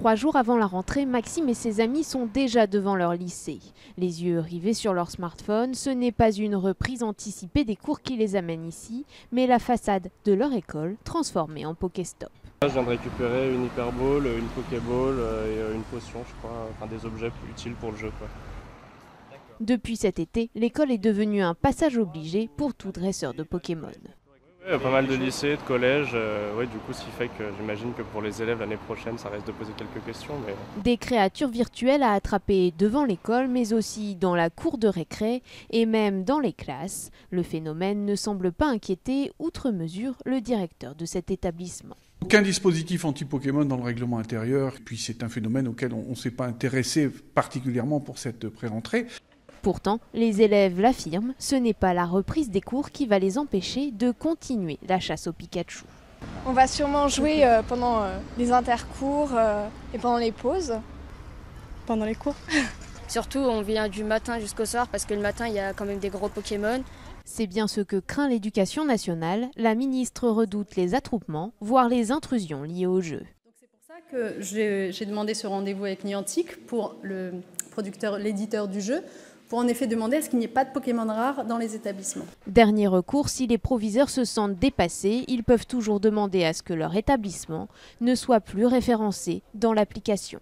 3 jours avant la rentrée, Maxime et ses amis sont déjà devant leur lycée. Les yeux rivés sur leur smartphone, ce n'est pas une reprise anticipée des cours qui les amène ici, mais la façade de leur école transformée en Pokéstop. Je viens de récupérer une Hyperball, une Pokéball et une potion, je crois, enfin des objets plus utiles pour le jeu, quoi. Depuis cet été, l'école est devenue un passage obligé pour tout dresseur de Pokémon. Il y a pas mal de lycées, de collèges, du coup ce qui fait que j'imagine que pour les élèves l'année prochaine ça risque de poser quelques questions. Des créatures virtuelles à attraper devant l'école, mais aussi dans la cour de récré et même dans les classes. Le phénomène ne semble pas inquiéter outre mesure le directeur de cet établissement. Aucun dispositif anti-Pokémon dans le règlement intérieur, puis c'est un phénomène auquel on ne s'est pas intéressé particulièrement pour cette pré-rentrée. Pourtant, les élèves l'affirment, ce n'est pas la reprise des cours qui va les empêcher de continuer la chasse au Pikachu. On va sûrement jouer pendant les intercours et pendant les pauses. Pendant les cours. Surtout, on vient du matin jusqu'au soir parce que le matin, il y a quand même des gros Pokémon. C'est bien ce que craint l'éducation nationale. La ministre redoute les attroupements, voire les intrusions liées au jeu. C'est pour ça que j'ai demandé ce rendez-vous avec Niantic pour l'éditeur du jeu, pour en effet demander à ce qu'il n'y ait pas de Pokémon rares dans les établissements. Dernier recours, si les proviseurs se sentent dépassés, ils peuvent toujours demander à ce que leur établissement ne soit plus référencé dans l'application.